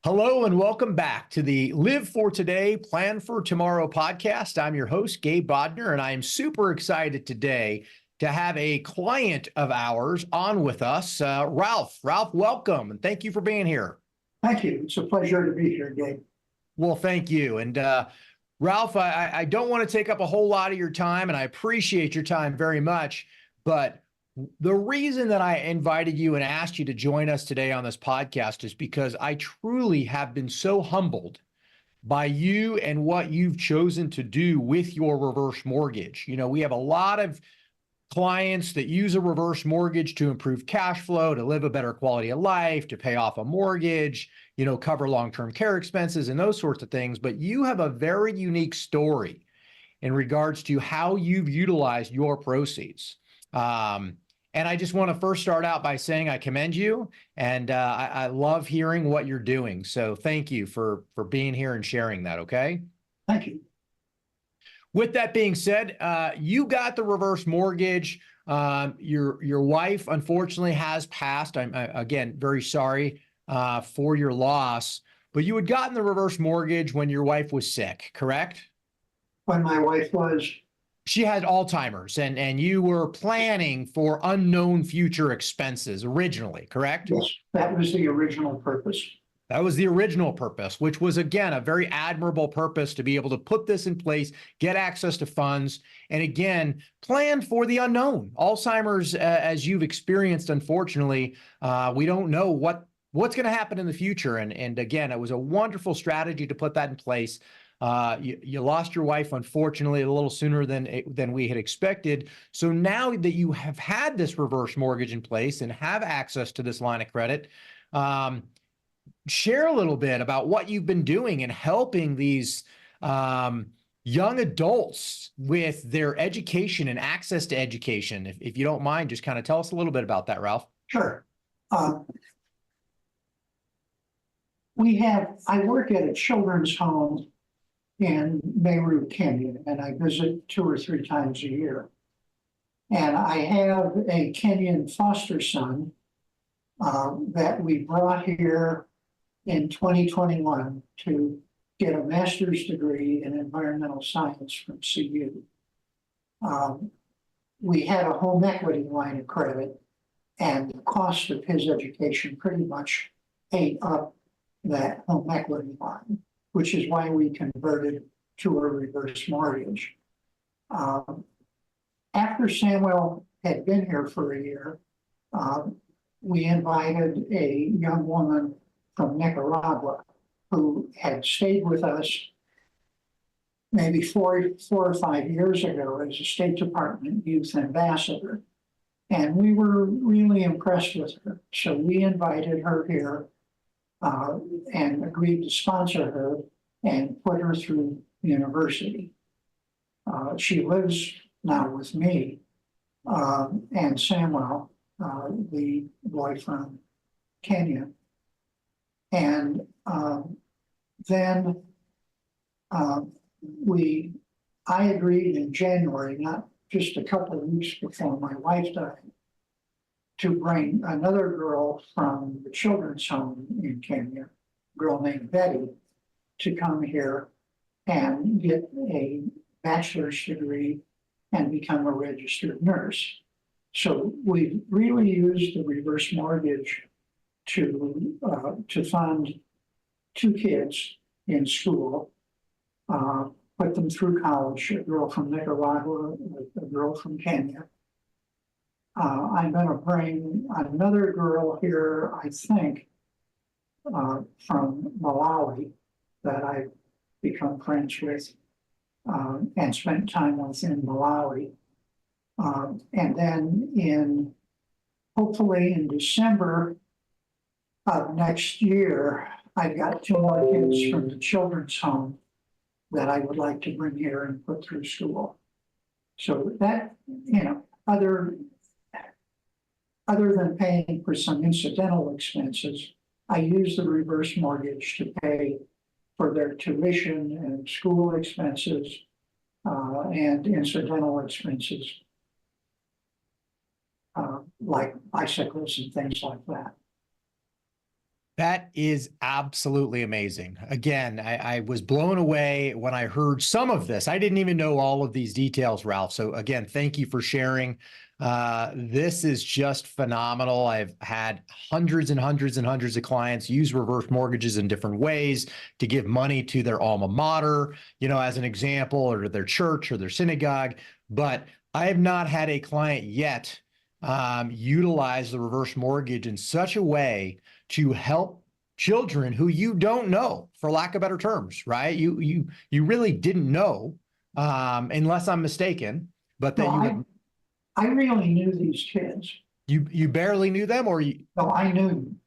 Hello and welcome back to the Live for Today, Plan for Tomorrow podcast. I'm your host, Gabe Bodner, and I am super excited today to have a client of ours on with us, Ralph. Ralph, welcome, and thank you for being here. Thank you. It's a pleasure to be here, Gabe. Well, thank you. And Ralph, I don't want to take up a whole lot of your time, and I appreciate your time very much, but the reason that I invited you and asked you to join us today on this podcast is because I truly have been so humbled by you and what you've chosen to do with your reverse mortgage. You know, we have a lot of clients that use a reverse mortgage to improve cash flow, to live a better quality of life, to pay off a mortgage, you know, cover long-term care expenses and those sorts of things. But you have a very unique story in regards to how you've utilized your proceeds. And I just want to first start out by saying I commend you, and I love hearing what you're doing. So thank you for being here and sharing that, okay? Thank you. With that being said, you got the reverse mortgage. Your wife, unfortunately, has passed. I'm again very sorry for your loss, but you had gotten the reverse mortgage when your wife was sick, correct? When my wife was, She had Alzheimer's, and you were planning for unknown future expenses originally, correct? yes, that was the original purpose. That was the original purpose, which was, again, a very admirable purpose to be able to put this in place, get access to funds, and again, plan for the unknown. Alzheimer's, as you've experienced, unfortunately, we don't know what's going to happen in the future. And again, it was a wonderful strategy to put that in place. You lost your wife, unfortunately, a little sooner than we had expected. So now that you have had this reverse mortgage in place and have access to this line of credit, share a little bit about what you've been doing in helping these young adults with their education and access to education. If you don't mind, just kind of tell us a little bit about that, Ralph. Sure. I work at a children's home in Meru, Kenya, and I visit 2 or 3 times a year. And I have a Kenyan foster son that we brought here in 2021 to get a master's degree in environmental science from CU. We had a home equity line of credit, and the cost of his education pretty much ate up that home equity line, which is why we converted to a reverse mortgage. After Samuel had been here for a year, we invited a young woman from Nicaragua who had stayed with us maybe four or 5 years ago as a State Department youth ambassador. And we were really impressed with her. So we invited her here and agreed to sponsor her and put her through university. She lives now with me and Samuel, the boy from Kenya. And then I agreed in January, not just a couple of weeks before my wife died, to bring another girl from the children's home in Kenya, a girl named Betty, to come here and get a bachelor's degree and become a registered nurse. So we really used the reverse mortgage to fund 2 kids in school, put them through college, a girl from Nicaragua, a girl from Kenya. I'm going to bring another girl here, I think, from Malawi that I've become friends with and spent time with in Malawi. And then hopefully in December of next year, I've got 2 more kids from the children's home that I would like to bring here and put through school. So that, other than paying for some incidental expenses, I use the reverse mortgage to pay for their tuition and school expenses and incidental expenses like bicycles and things like that. That is absolutely amazing. Again, I was blown away when I heard some of this. I didn't even know all of these details, Ralph. So again, thank you for sharing. This is just phenomenal. I've had hundreds and hundreds and hundreds of clients use reverse mortgages in different ways to give money to their alma mater, as an example, or to their church or their synagogue. But I have not had a client yet utilize the reverse mortgage in such a way to help children who you don't know, for lack of better terms, right? You really didn't know, unless I'm mistaken, but that No, I really knew these kids. you barely knew them, or you. No, I knew them.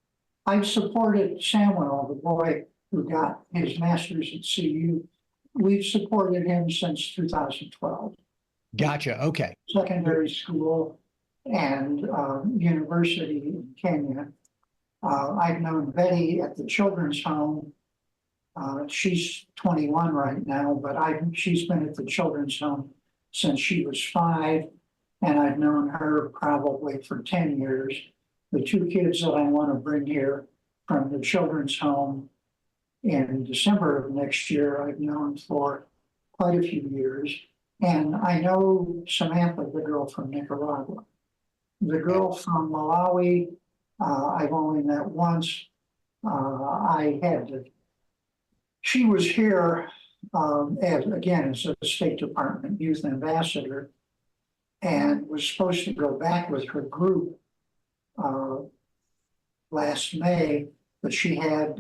I supported Samuel, the boy who got his master's at CU. We've supported him since 2012. Gotcha. Okay. Secondary school and university in Kenya. I've known Betty at the children's home. She's 21 right now, but she's been at the children's home since she was 5, and I've known her probably for 10 years. The 2 kids that I want to bring here from the children's home in December of next year, I've known for quite a few years. And I know Samantha, the girl from Nicaragua. The girl from Malawi, I've only met once. She was here as a State Department youth ambassador, and was supposed to go back with her group last May, but she had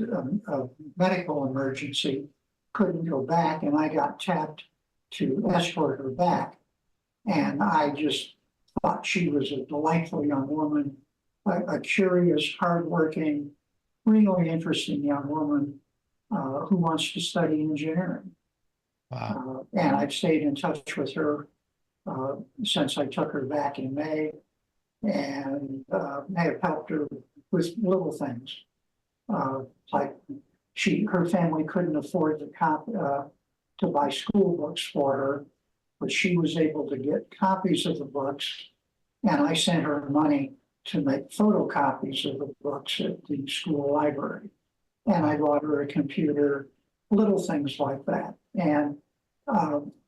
a medical emergency, couldn't go back, and I got tapped to escort her back. And I just thought she was a delightful young woman, a curious, hardworking, really interesting young woman who wants to study engineering. Wow. And I've stayed in touch with her since I took her back in May, and have helped her with little things. Like her family couldn't afford to buy school books for her, but she was able to get copies of the books, and I sent her money to make photocopies of the books at the school library. And I bought her a computer, little things like that. And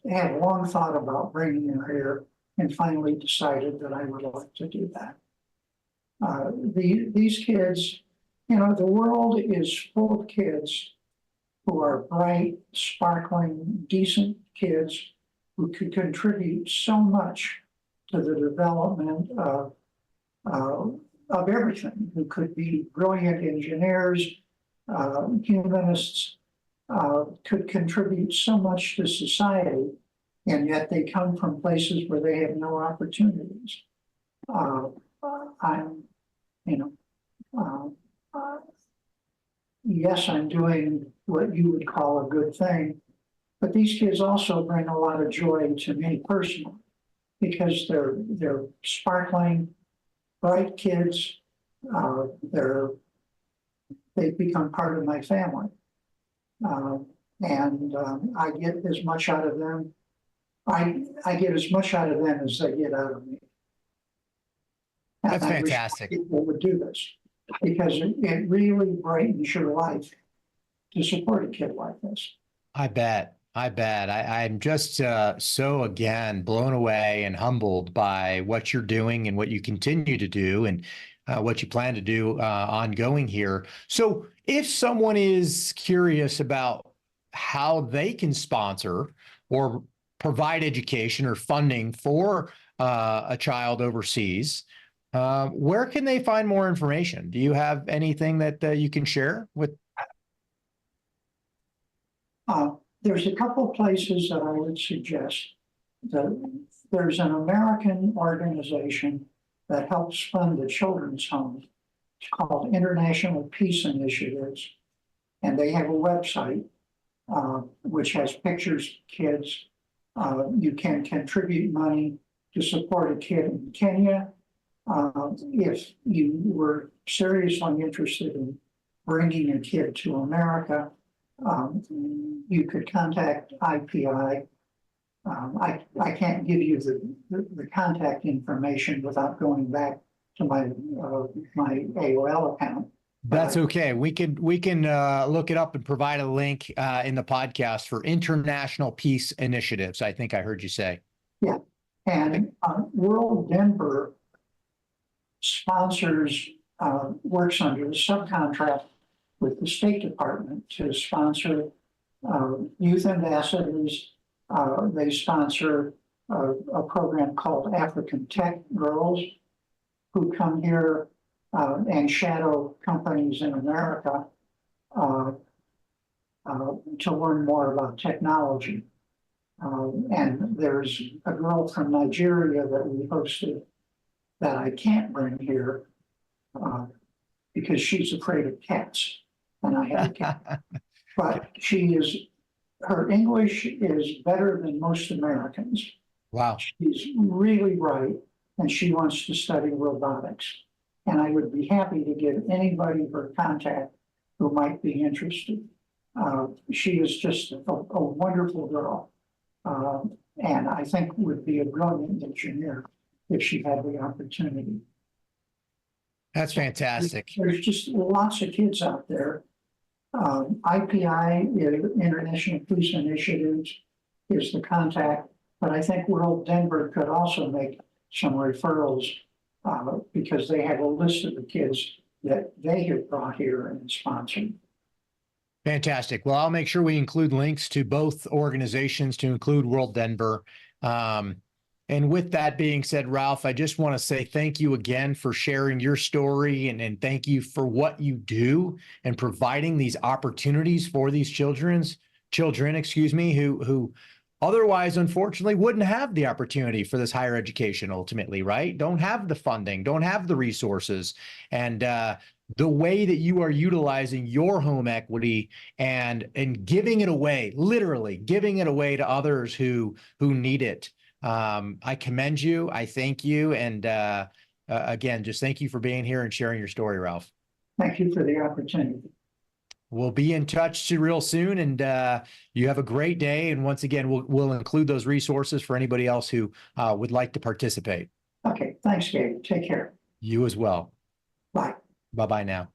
had long thought about bringing her here, and finally decided that I would like to do that. These kids, the world is full of kids who are bright, sparkling, decent kids who could contribute so much to the development of everything, who could be brilliant engineers, humanists, could contribute so much to society, and yet they come from places where they have no opportunities. Yes, I'm doing what you would call a good thing, but these kids also bring a lot of joy to me personally, because they're sparkling, bright kids. They've become part of my family, and I get as much out of them. I get as much out of them as they get out of me. And That's I wish fantastic. people would do this, because it really brightens your life to support a kid like this. I bet. I'm just so, again, blown away and humbled by what you're doing and what you continue to do, and what you plan to do ongoing here. So if someone is curious about how they can sponsor or provide education or funding for a child overseas, where can they find more information? Do you have anything that you can share with? There's a couple places that I would suggest. There's an American organization that helps fund the children's homes. It's called International Peace Initiatives. And they have a website which has pictures of kids. You can contribute money to support a kid in Kenya. If you were seriously interested in bringing a kid to America, you could contact IPI. I can't give you the contact information without going back to my AOL account. That's okay. We can look it up and provide a link in the podcast for International Peace Initiatives. I think I heard you say. Yeah, and World Denver sponsors, works under the subcontract with the State Department to sponsor youth ambassadors. They sponsor a program called African Tech Girls who come here and shadow companies in America to learn more about technology. And there's a girl from Nigeria that we hosted that I can't bring here because she's afraid of cats, and I have a cat. But her English is better than most Americans. Wow. She's really bright, and she wants to study robotics. And I would be happy to give anybody her contact who might be interested. She is just a wonderful girl. And I think would be a brilliant engineer if she had the opportunity. That's fantastic. There's just lots of kids out there. IPI, International Peace Initiatives, is the contact, but I think World Denver could also make some referrals because they have a list of the kids that they have brought here and sponsored. Fantastic. Well, I'll make sure we include links to both organizations to include World Denver. And with that being said, Ralph, I just want to say thank you again for sharing your story and thank you for what you do and providing these opportunities for these children, who otherwise, unfortunately, wouldn't have the opportunity for this higher education ultimately, right? Don't have the funding, don't have the resources. And the way that you are utilizing your home equity and giving it away, literally giving it away to others who need it. I commend you. I thank you. And again, just thank you for being here and sharing your story, Ralph. Thank you for the opportunity. We'll be in touch real soon, and you have a great day. And once again, we'll include those resources for anybody else who would like to participate. Okay, thanks, Gabe. Take care. You as well. Bye. Bye-bye now.